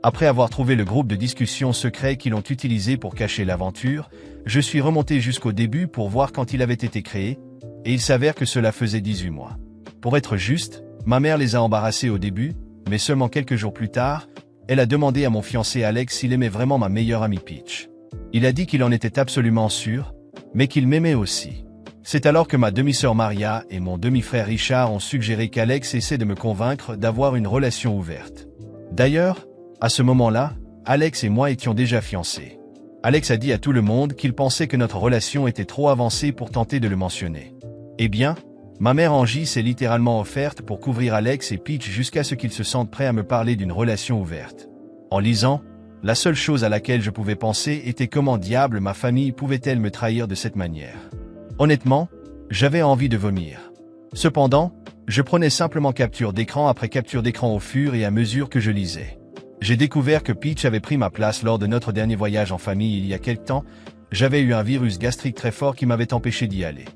Après avoir trouvé le groupe de discussion secret qu'ils ont utilisé pour cacher l'aventure, je suis remonté jusqu'au début pour voir quand il avait été créé, et il s'avère que cela faisait 18 mois. Pour être juste, ma mère les a embarrassés au début, mais seulement quelques jours plus tard, elle a demandé à mon fiancé Alex s'il aimait vraiment ma meilleure amie Peach. Il a dit qu'il en était absolument sûr, mais qu'il m'aimait aussi. C'est alors que ma demi-sœur Maria et mon demi-frère Richard ont suggéré qu'Alex essaie de me convaincre d'avoir une relation ouverte. D'ailleurs, à ce moment-là, Alex et moi étions déjà fiancés. Alex a dit à tout le monde qu'il pensait que notre relation était trop avancée pour tenter de le mentionner. Eh bien, ma mère Angie s'est littéralement offerte pour couvrir Alex et Peach jusqu'à ce qu'ils se sentent prêts à me parler d'une relation ouverte. En lisant, la seule chose à laquelle je pouvais penser était comment diable ma famille pouvait-elle me trahir de cette manière. Honnêtement, j'avais envie de vomir. Cependant, je prenais simplement capture d'écran après capture d'écran au fur et à mesure que je lisais. J'ai découvert que Peach avait pris ma place lors de notre dernier voyage en famille il y a quelque temps. J'avais eu un virus gastrique très fort qui m'avait empêché d'y aller.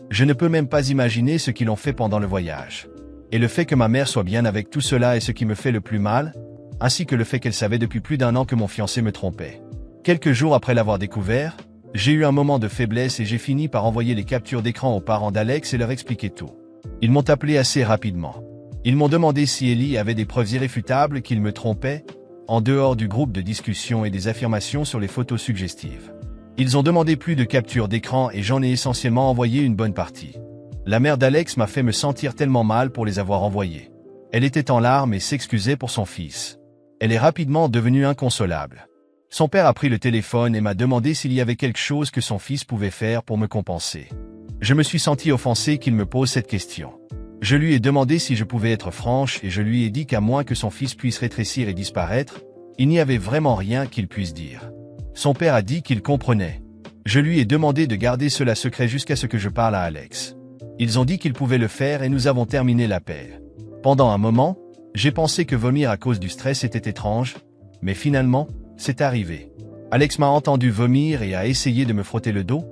Je ne peux même pas imaginer ce qu'ils ont fait pendant le voyage. Et le fait que ma mère soit bien avec tout cela est ce qui me fait le plus mal, ainsi que le fait qu'elle savait depuis plus d'1 an que mon fiancé me trompait. Quelques jours après l'avoir découvert, j'ai eu un moment de faiblesse et j'ai fini par envoyer les captures d'écran aux parents d'Alex et leur expliquer tout. Ils m'ont appelé assez rapidement. Ils m'ont demandé si Ellie avait des preuves irréfutables qu'il me trompait, en dehors du groupe de discussion et des affirmations sur les photos suggestives. Ils ont demandé plus de captures d'écran et j'en ai essentiellement envoyé une bonne partie. La mère d'Alex m'a fait me sentir tellement mal pour les avoir envoyés. Elle était en larmes et s'excusait pour son fils. Elle est rapidement devenue inconsolable. Son père a pris le téléphone et m'a demandé s'il y avait quelque chose que son fils pouvait faire pour me compenser. Je me suis senti offensé qu'il me pose cette question. Je lui ai demandé si je pouvais être franche et je lui ai dit qu'à moins que son fils puisse rétrécir et disparaître, il n'y avait vraiment rien qu'il puisse dire. Son père a dit qu'il comprenait. Je lui ai demandé de garder cela secret jusqu'à ce que je parle à Alex. Ils ont dit qu'ils pouvaient le faire et nous avons terminé l'appel. Pendant un moment, j'ai pensé que vomir à cause du stress était étrange, mais finalement, c'est arrivé. Alex m'a entendu vomir et a essayé de me frotter le dos.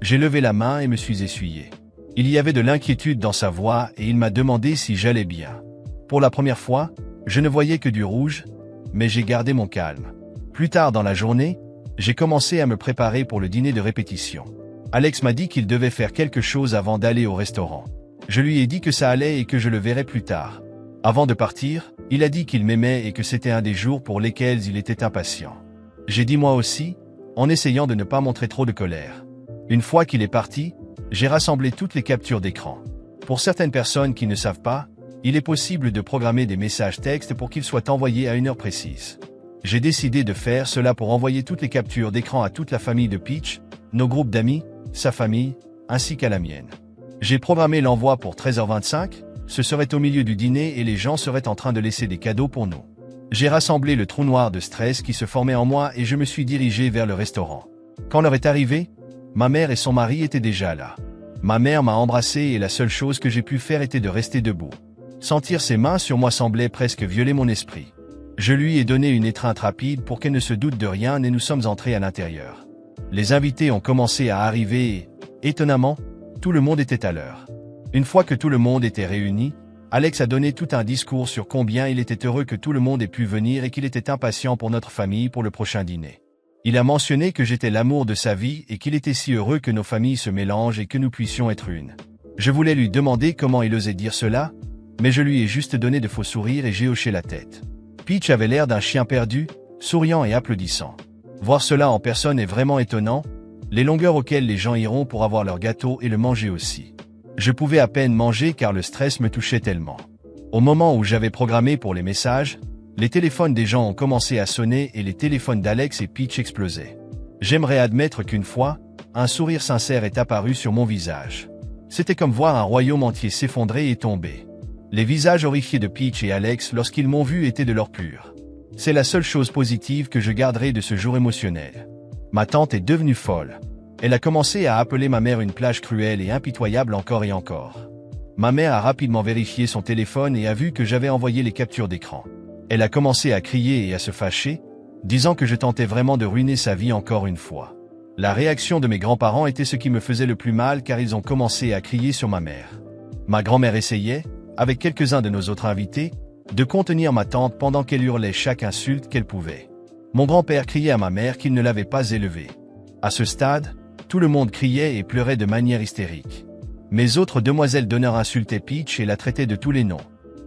J'ai levé la main et me suis essuyé. Il y avait de l'inquiétude dans sa voix et il m'a demandé si j'allais bien. Pour la première fois, je ne voyais que du rouge, mais j'ai gardé mon calme. Plus tard dans la journée, j'ai commencé à me préparer pour le dîner de répétition. Alex m'a dit qu'il devait faire quelque chose avant d'aller au restaurant. Je lui ai dit que ça allait et que je le verrais plus tard. Avant de partir, il a dit qu'il m'aimait et que c'était un des jours pour lesquels il était impatient. J'ai dit moi aussi, en essayant de ne pas montrer trop de colère. Une fois qu'il est parti, j'ai rassemblé toutes les captures d'écran. Pour certaines personnes qui ne savent pas, il est possible de programmer des messages textes pour qu'ils soient envoyés à une heure précise. J'ai décidé de faire cela pour envoyer toutes les captures d'écran à toute la famille de Peach, nos groupes d'amis, sa famille, ainsi qu'à la mienne. J'ai programmé l'envoi pour 13h25, ce serait au milieu du dîner et les gens seraient en train de laisser des cadeaux pour nous. J'ai rassemblé le trou noir de stress qui se formait en moi et je me suis dirigé vers le restaurant. Quand l'heure est arrivée, ma mère et son mari étaient déjà là. Ma mère m'a embrassé et la seule chose que j'ai pu faire était de rester debout. Sentir ses mains sur moi semblait presque violer mon esprit. Je lui ai donné une étreinte rapide pour qu'elle ne se doute de rien et nous sommes entrés à l'intérieur. Les invités ont commencé à arriver et, étonnamment, tout le monde était à l'heure. Une fois que tout le monde était réuni, Alex a donné tout un discours sur combien il était heureux que tout le monde ait pu venir et qu'il était impatient pour notre famille pour le prochain dîner. Il a mentionné que j'étais l'amour de sa vie et qu'il était si heureux que nos familles se mélangent et que nous puissions être une. Je voulais lui demander comment il osait dire cela, mais je lui ai juste donné de faux sourires et j'ai hoché la tête. Peach avait l'air d'un chien perdu, souriant et applaudissant. Voir cela en personne est vraiment étonnant, les longueurs auxquelles les gens iront pour avoir leur gâteau et le manger aussi. Je pouvais à peine manger car le stress me touchait tellement. Au moment où j'avais programmé pour les messages, les téléphones des gens ont commencé à sonner et les téléphones d'Alex et Peach explosaient. J'aimerais admettre qu'une fois, un sourire sincère est apparu sur mon visage. C'était comme voir un royaume entier s'effondrer et tomber. Les visages horrifiés de Peach et Alex lorsqu'ils m'ont vu étaient de l'or pur. C'est la seule chose positive que je garderai de ce jour émotionnel. Ma tante est devenue folle. Elle a commencé à appeler ma mère une plage cruelle et impitoyable encore et encore. Ma mère a rapidement vérifié son téléphone et a vu que j'avais envoyé les captures d'écran. Elle a commencé à crier et à se fâcher, disant que je tentais vraiment de ruiner sa vie encore une fois. La réaction de mes grands-parents était ce qui me faisait le plus mal car ils ont commencé à crier sur ma mère. Ma grand-mère essayait, avec quelques-uns de nos autres invités, de contenir ma tante pendant qu'elle hurlait chaque insulte qu'elle pouvait. Mon grand-père criait à ma mère qu'il ne l'avait pas élevée. À ce stade, tout le monde criait et pleurait de manière hystérique. Mes autres demoiselles d'honneur insultaient Peach et la traitaient de tous les noms.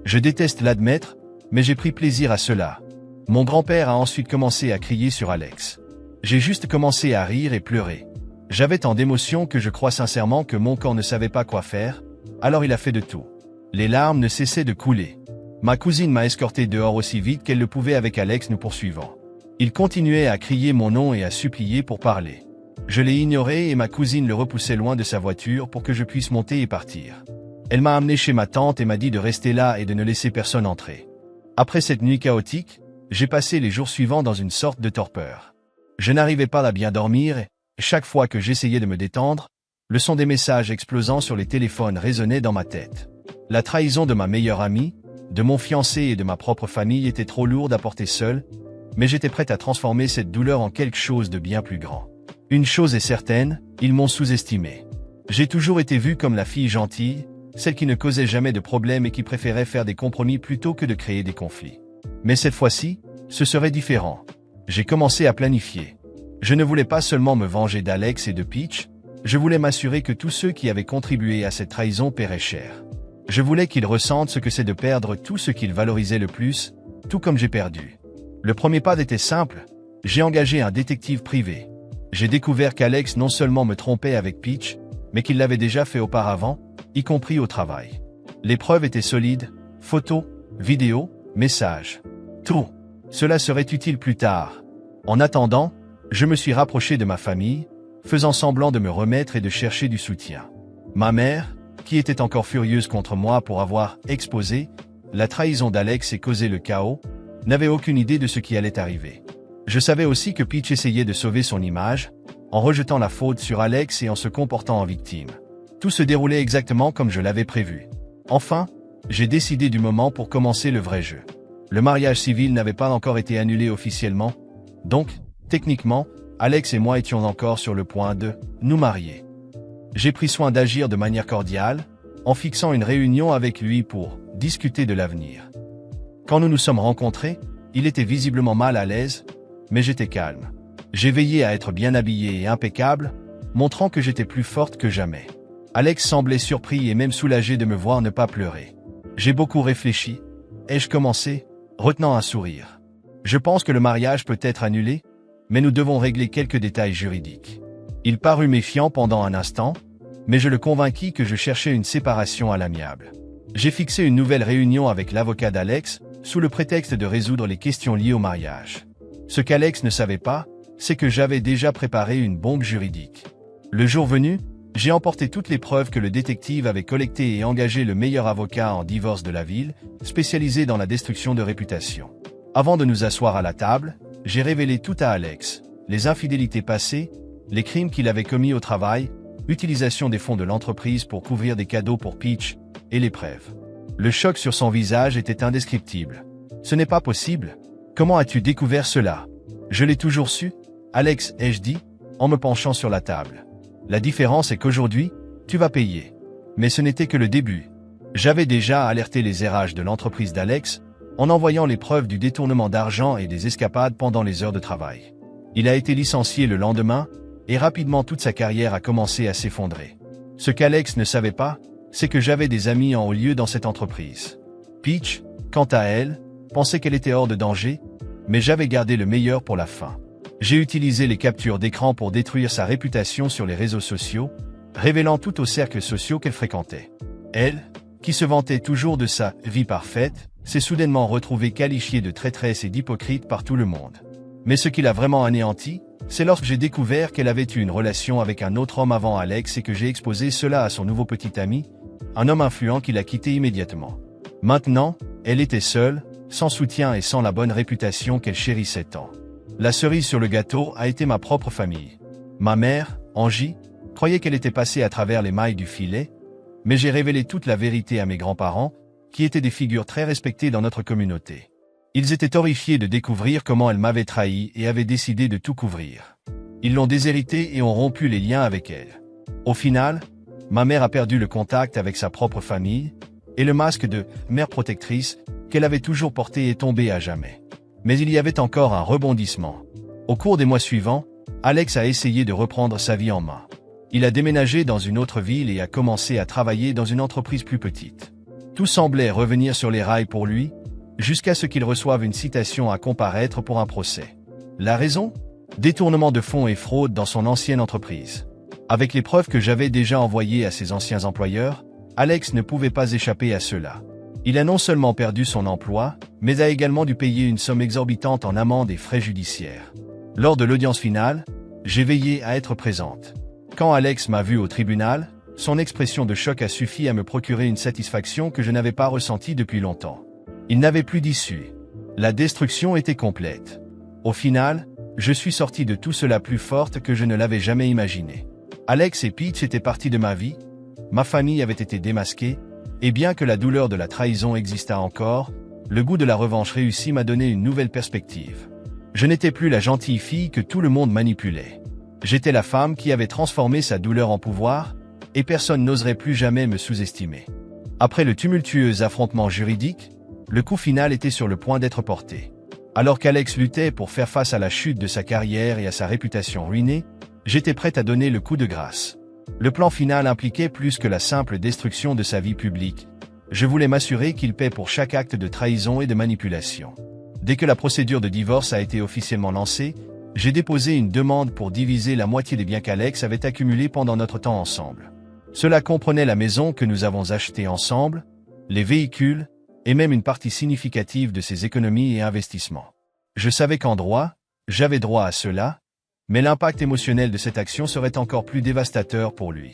Je déteste l'admettre, mais j'ai pris plaisir à cela. Mon grand-père a ensuite commencé à crier sur Alex. J'ai juste commencé à rire et pleurer. J'avais tant d'émotions que je crois sincèrement que mon corps ne savait pas quoi faire, alors il a fait de tout. Les larmes ne cessaient de couler. Ma cousine m'a escorté dehors aussi vite qu'elle le pouvait avec Alex nous poursuivant. Il continuait à crier mon nom et à supplier pour parler. Je l'ai ignoré et ma cousine le repoussait loin de sa voiture pour que je puisse monter et partir. Elle m'a amené chez ma tante et m'a dit de rester là et de ne laisser personne entrer. Après cette nuit chaotique, j'ai passé les jours suivants dans une sorte de torpeur. Je n'arrivais pas à bien dormir et, chaque fois que j'essayais de me détendre, le son des messages explosant sur les téléphones résonnait dans ma tête. La trahison de ma meilleure amie, de mon fiancé et de ma propre famille était trop lourde à porter seule, mais j'étais prête à transformer cette douleur en quelque chose de bien plus grand. Une chose est certaine, ils m'ont sous-estimé. J'ai toujours été vue comme la fille gentille, celle qui ne causait jamais de problèmes et qui préférait faire des compromis plutôt que de créer des conflits. Mais cette fois-ci, ce serait différent. J'ai commencé à planifier. Je ne voulais pas seulement me venger d'Alex et de Peach, je voulais m'assurer que tous ceux qui avaient contribué à cette trahison paieraient cher. Je voulais qu'ils ressentent ce que c'est de perdre tout ce qu'ils valorisaient le plus, tout comme j'ai perdu. Le premier pas était simple, j'ai engagé un détective privé. J'ai découvert qu'Alex non seulement me trompait avec Peach, mais qu'il l'avait déjà fait auparavant, y compris au travail. Les preuves étaient solides, photos, vidéos, messages. Tout. Cela serait utile plus tard. En attendant, je me suis rapproché de ma famille, faisant semblant de me remettre et de chercher du soutien. Ma mère, qui était encore furieuse contre moi pour avoir exposé la trahison d'Alex et causé le chaos, n'avait aucune idée de ce qui allait arriver. Je savais aussi que Peach essayait de sauver son image, en rejetant la faute sur Alex et en se comportant en victime. Tout se déroulait exactement comme je l'avais prévu. Enfin, j'ai décidé du moment pour commencer le vrai jeu. Le mariage civil n'avait pas encore été annulé officiellement, donc, techniquement, Alex et moi étions encore sur le point de nous marier. J'ai pris soin d'agir de manière cordiale, en fixant une réunion avec lui pour discuter de l'avenir. Quand nous nous sommes rencontrés, il était visiblement mal à l'aise, mais j'étais calme. J'ai veillé à être bien habillé et impeccable, montrant que j'étais plus forte que jamais. Alex semblait surpris et même soulagé de me voir ne pas pleurer. J'ai beaucoup réfléchi. Ai-je commencé, retenant un sourire. Je pense que le mariage peut être annulé, mais nous devons régler quelques détails juridiques. Il parut méfiant pendant un instant, mais je le convainquis que je cherchais une séparation à l'amiable. J'ai fixé une nouvelle réunion avec l'avocat d'Alex, sous le prétexte de résoudre les questions liées au mariage. Ce qu'Alex ne savait pas, c'est que j'avais déjà préparé une bombe juridique. Le jour venu, j'ai emporté toutes les preuves que le détective avait collectées et engagé le meilleur avocat en divorce de la ville, spécialisé dans la destruction de réputation. Avant de nous asseoir à la table, j'ai révélé tout à Alex, les infidélités passées, les crimes qu'il avait commis au travail, l'utilisation des fonds de l'entreprise pour couvrir des cadeaux pour Peach, et les preuves. Le choc sur son visage était indescriptible. « Ce n'est pas possible. Comment as-tu découvert cela ?»« Je l'ai toujours su, Alex, ai-je dit, en me penchant sur la table. La différence est qu'aujourd'hui, tu vas payer. » Mais ce n'était que le début. J'avais déjà alerté les RH de l'entreprise d'Alex, en envoyant les preuves du détournement d'argent et des escapades pendant les heures de travail. Il a été licencié le lendemain, et rapidement toute sa carrière a commencé à s'effondrer. Ce qu'Alex ne savait pas, c'est que j'avais des amis en haut lieu dans cette entreprise. Peach, quant à elle, pensait qu'elle était hors de danger, mais j'avais gardé le meilleur pour la fin. J'ai utilisé les captures d'écran pour détruire sa réputation sur les réseaux sociaux, révélant tout aux cercles sociaux qu'elle fréquentait. Elle, qui se vantait toujours de sa vie parfaite, s'est soudainement retrouvée qualifiée de traîtresse et d'hypocrite par tout le monde. Mais ce qui l'a vraiment anéanti, c'est lorsque j'ai découvert qu'elle avait eu une relation avec un autre homme avant Alex et que j'ai exposé cela à son nouveau petit ami, un homme influent qui l'a quitté immédiatement. Maintenant, elle était seule, sans soutien et sans la bonne réputation qu'elle chérissait tant. La cerise sur le gâteau a été ma propre famille. Ma mère, Angie, croyait qu'elle était passée à travers les mailles du filet, mais j'ai révélé toute la vérité à mes grands-parents, qui étaient des figures très respectées dans notre communauté. Ils étaient horrifiés de découvrir comment elle m'avait trahi et avaient décidé de tout couvrir. Ils l'ont déshéritée et ont rompu les liens avec elle. Au final, ma mère a perdu le contact avec sa propre famille, et le masque de mère protectrice qu'elle avait toujours porté est tombé à jamais. Mais il y avait encore un rebondissement. Au cours des mois suivants, Alex a essayé de reprendre sa vie en main. Il a déménagé dans une autre ville et a commencé à travailler dans une entreprise plus petite. Tout semblait revenir sur les rails pour lui, jusqu'à ce qu'il reçoive une citation à comparaître pour un procès. La raison ? Détournement de fonds et fraude dans son ancienne entreprise. Avec les preuves que j'avais déjà envoyées à ses anciens employeurs, Alex ne pouvait pas échapper à cela. Il a non seulement perdu son emploi, mais a également dû payer une somme exorbitante en amendes et frais judiciaires. Lors de l'audience finale, j'ai veillé à être présente. Quand Alex m'a vu au tribunal, son expression de choc a suffi à me procurer une satisfaction que je n'avais pas ressentie depuis longtemps. Il n'avait plus d'issue. La destruction était complète. Au final, je suis sorti de tout cela plus forte que je ne l'avais jamais imaginé. Alex et Peach étaient partis de ma vie, ma famille avait été démasquée, et bien que la douleur de la trahison existât encore, le goût de la revanche réussie m'a donné une nouvelle perspective. Je n'étais plus la gentille fille que tout le monde manipulait. J'étais la femme qui avait transformé sa douleur en pouvoir, et personne n'oserait plus jamais me sous-estimer. Après le tumultueux affrontement juridique, le coup final était sur le point d'être porté. Alors qu'Alex luttait pour faire face à la chute de sa carrière et à sa réputation ruinée, j'étais prête à donner le coup de grâce. Le plan final impliquait plus que la simple destruction de sa vie publique. Je voulais m'assurer qu'il paie pour chaque acte de trahison et de manipulation. Dès que la procédure de divorce a été officiellement lancée, j'ai déposé une demande pour diviser la moitié des biens qu'Alex avait accumulés pendant notre temps ensemble. Cela comprenait la maison que nous avons achetée ensemble, les véhicules, et même une partie significative de ses économies et investissements. Je savais qu'en droit, j'avais droit à cela, mais l'impact émotionnel de cette action serait encore plus dévastateur pour lui.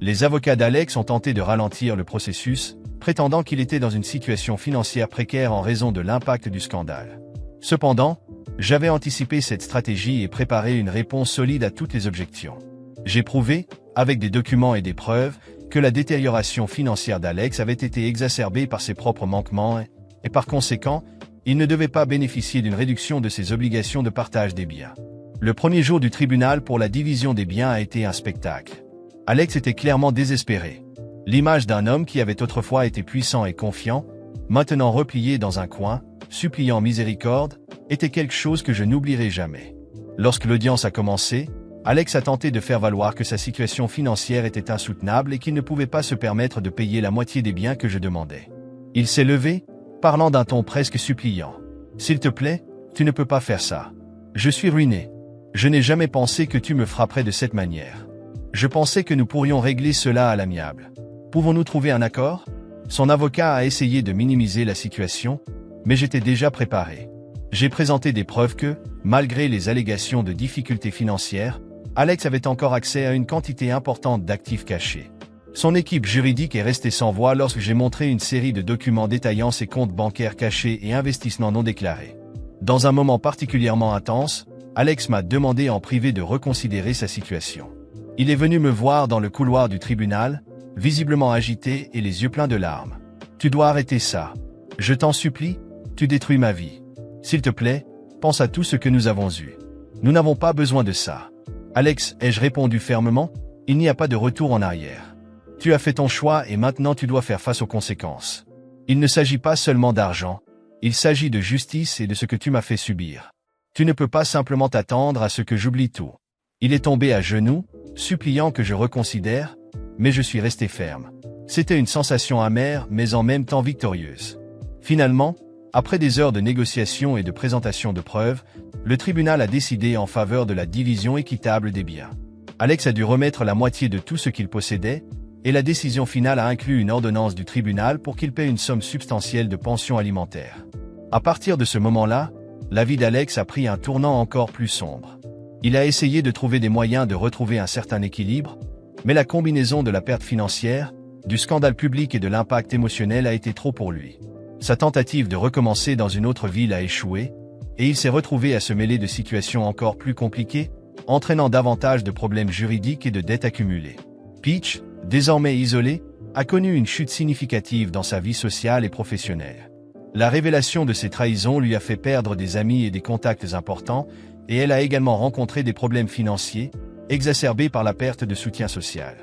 Les avocats d'Alex ont tenté de ralentir le processus, prétendant qu'il était dans une situation financière précaire en raison de l'impact du scandale. Cependant, j'avais anticipé cette stratégie et préparé une réponse solide à toutes les objections. J'ai prouvé, avec des documents et des preuves, que la détérioration financière d'Alex avait été exacerbée par ses propres manquements et par conséquent, il ne devait pas bénéficier d'une réduction de ses obligations de partage des biens. Le premier jour du tribunal pour la division des biens a été un spectacle. Alex était clairement désespéré. L'image d'un homme qui avait autrefois été puissant et confiant, maintenant replié dans un coin, suppliant miséricorde, était quelque chose que je n'oublierai jamais. Lorsque l'audience a commencé, Alex a tenté de faire valoir que sa situation financière était insoutenable et qu'il ne pouvait pas se permettre de payer la moitié des biens que je demandais. Il s'est levé, parlant d'un ton presque suppliant. « S'il te plaît, tu ne peux pas faire ça. Je suis ruiné. Je n'ai jamais pensé que tu me frapperais de cette manière. Je pensais que nous pourrions régler cela à l'amiable. Pouvons-nous trouver un accord ?» Son avocat a essayé de minimiser la situation, mais j'étais déjà préparé. J'ai présenté des preuves que, malgré les allégations de difficultés financières, Alex avait encore accès à une quantité importante d'actifs cachés. Son équipe juridique est restée sans voix lorsque j'ai montré une série de documents détaillant ses comptes bancaires cachés et investissements non déclarés. Dans un moment particulièrement intense, Alex m'a demandé en privé de reconsidérer sa situation. Il est venu me voir dans le couloir du tribunal, visiblement agité et les yeux pleins de larmes. « Tu dois arrêter ça. Je t'en supplie, tu détruis ma vie. S'il te plaît, pense à tout ce que nous avons eu. Nous n'avons pas besoin de ça. » Alex, ai-je répondu fermement, il n'y a pas de retour en arrière. Tu as fait ton choix et maintenant tu dois faire face aux conséquences. Il ne s'agit pas seulement d'argent, il s'agit de justice et de ce que tu m'as fait subir. Tu ne peux pas simplement t'attendre à ce que j'oublie tout. Il est tombé à genoux, suppliant que je reconsidère, mais je suis resté ferme. C'était une sensation amère mais en même temps victorieuse. Finalement, après des heures de négociation et de présentation de preuves, le tribunal a décidé en faveur de la division équitable des biens. Alex a dû remettre la moitié de tout ce qu'il possédait, et la décision finale a inclus une ordonnance du tribunal pour qu'il paie une somme substantielle de pension alimentaire. À partir de ce moment-là, la vie d'Alex a pris un tournant encore plus sombre. Il a essayé de trouver des moyens de retrouver un certain équilibre, mais la combinaison de la perte financière, du scandale public et de l'impact émotionnel a été trop pour lui. Sa tentative de recommencer dans une autre ville a échoué, et il s'est retrouvé à se mêler de situations encore plus compliquées, entraînant davantage de problèmes juridiques et de dettes accumulées. Peach, désormais isolée, a connu une chute significative dans sa vie sociale et professionnelle. La révélation de ses trahisons lui a fait perdre des amis et des contacts importants, et elle a également rencontré des problèmes financiers, exacerbés par la perte de soutien social.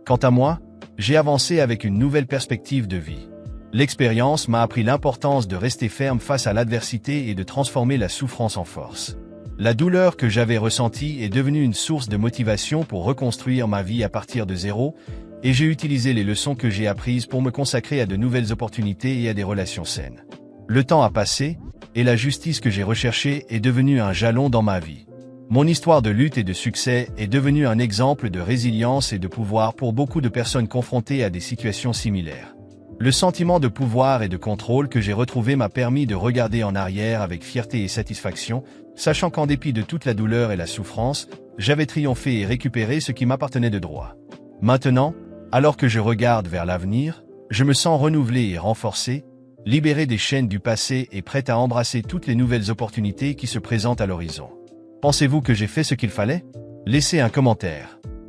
Quant à moi, j'ai avancé avec une nouvelle perspective de vie. L'expérience m'a appris l'importance de rester ferme face à l'adversité et de transformer la souffrance en force. La douleur que j'avais ressentie est devenue une source de motivation pour reconstruire ma vie à partir de zéro, et j'ai utilisé les leçons que j'ai apprises pour me consacrer à de nouvelles opportunités et à des relations saines. Le temps a passé, et la justice que j'ai recherchée est devenue un jalon dans ma vie. Mon histoire de lutte et de succès est devenue un exemple de résilience et de pouvoir pour beaucoup de personnes confrontées à des situations similaires. Le sentiment de pouvoir et de contrôle que j'ai retrouvé m'a permis de regarder en arrière avec fierté et satisfaction, sachant qu'en dépit de toute la douleur et la souffrance, j'avais triomphé et récupéré ce qui m'appartenait de droit. Maintenant, alors que je regarde vers l'avenir, je me sens renouvelé et renforcé, libéré des chaînes du passé et prêt à embrasser toutes les nouvelles opportunités qui se présentent à l'horizon. Pensez-vous que j'ai fait ce qu'il fallait? Laissez un commentaire.